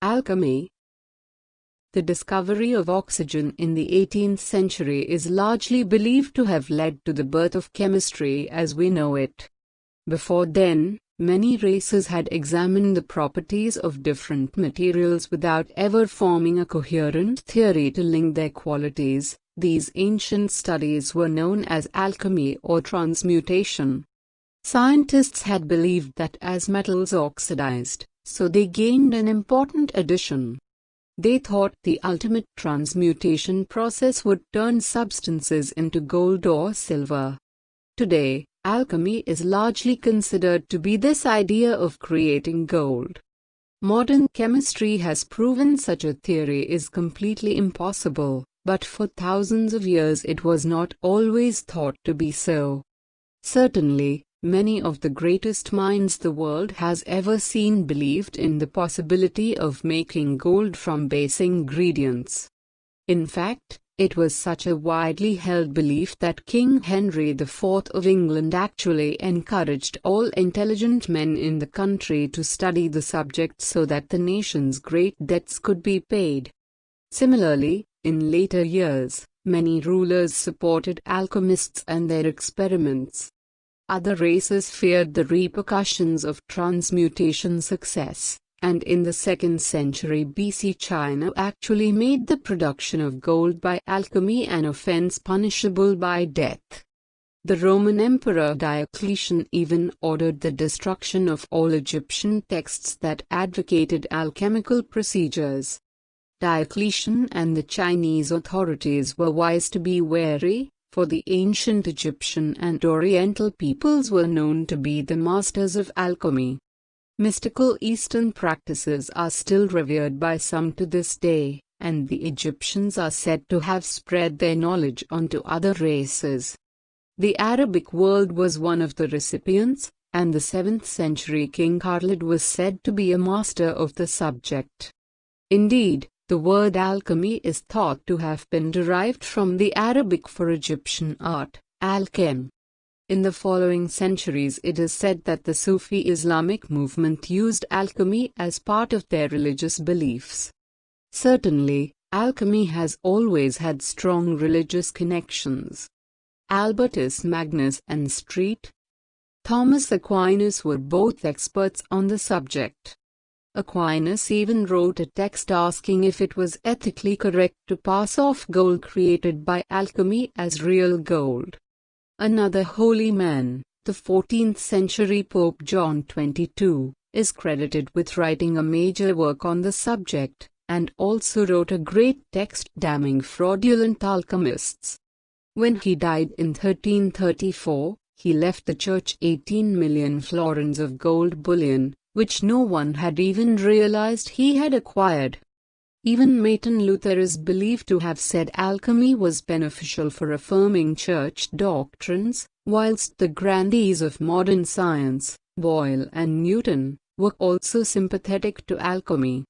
Alchemy. The discovery of oxygen in the 18th century is largely believed to have led to the birth of chemistry as we know it. Before then, many races had examined the properties of different materials without ever forming a coherent theory to link their qualities. These ancient studies were known as alchemy or transmutation. Scientists had believed that as metals oxidized, so they gained an important addition. They thought the ultimate transmutation process would turn substances into gold or silver. Today, alchemy is largely considered to be this idea of creating gold. Modern chemistry has proven such a theory is completely impossible, but for thousands of years it was not always thought to be so. Certainly, many of the greatest minds the world has ever seen believed in the possibility of making gold from base ingredients. In fact, it was such a widely held belief that King Henry IV of England actually encouraged all intelligent men in the country to study the subject so that the nation's great debts could be paid. Similarly, in later years, many rulers supported alchemists and their experiments. Other races feared the repercussions of transmutation success, and in the 2nd century BC China actually made the production of gold by alchemy an offense punishable by death. The Roman Emperor Diocletian even ordered the destruction of all Egyptian texts that advocated alchemical procedures. Diocletian and the Chinese authorities were wise to be wary, for the ancient Egyptian and Oriental peoples were known to be the masters of alchemy. Mystical Eastern practices are still revered by some to this day, and the Egyptians are said to have spread their knowledge onto other races. The Arabic world was one of the recipients, and the 7th century King Khalid was said to be a master of the subject. Indeed, the word alchemy is thought to have been derived from the Arabic for Egyptian art, al-chem. In the following centuries it is said that the Sufi Islamic movement used alchemy as part of their religious beliefs. Certainly, alchemy has always had strong religious connections. Albertus Magnus and St. Thomas Aquinas were both experts on the subject. Aquinas even wrote a text asking if it was ethically correct to pass off gold created by alchemy as real gold. Another holy man, the 14th century Pope John XXII, is credited with writing a major work on the subject, and also wrote a great text damning fraudulent alchemists. When he died in 1334, he left the church 18 million florins of gold bullion, which no one had even realized he had acquired. Even Martin Luther is believed to have said alchemy was beneficial for affirming church doctrines, whilst the grandees of modern science, Boyle and Newton, were also sympathetic to alchemy.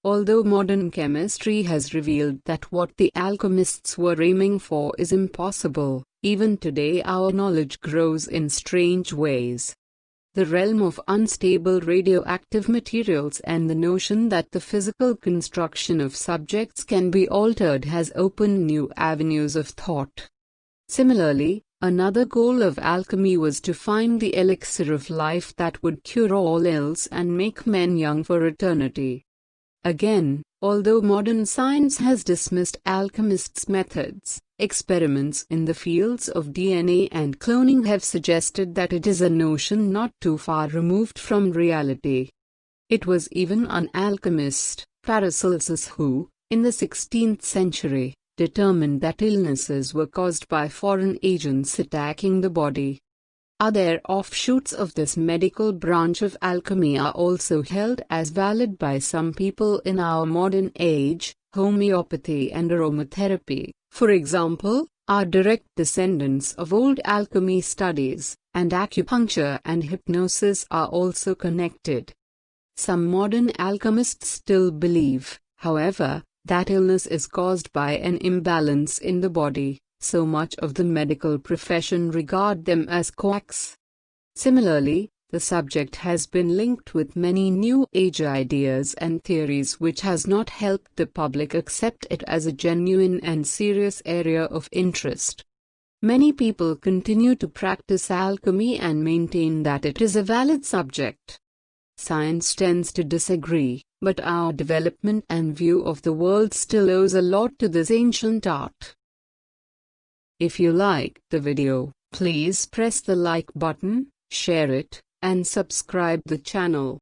Although modern chemistry has revealed that what the alchemists were aiming for is impossible, even today our knowledge grows in strange ways. The realm of unstable radioactive materials and the notion that the physical construction of subjects can be altered has opened new avenues of thought. Similarly, another goal of alchemy was to find the elixir of life that would cure all ills and make men young for eternity. Again, although modern science has dismissed alchemists' methods, experiments in the fields of DNA and cloning have suggested that it is a notion not too far removed from reality. It was even an alchemist, Paracelsus, who, in the 16th century, determined that illnesses were caused by foreign agents attacking the body. Other offshoots of this medical branch of alchemy are also held as valid by some people in our modern age. Homeopathy and aromatherapy, for example, are direct descendants of old alchemy studies, and acupuncture and hypnosis are also connected. Some modern alchemists still believe, however, that illness is caused by an imbalance in the body, so much of the medical profession regard them as quacks. Similarly, The subject has been linked with many new age ideas and theories, which has not helped the public accept it as a genuine and serious area of interest. Many people continue to practice alchemy and maintain that it is a valid subject. Science tends to disagree, but our development and view of the world still owes a lot to this ancient art. If you liked the video, please press the like button, share it, and subscribe the channel.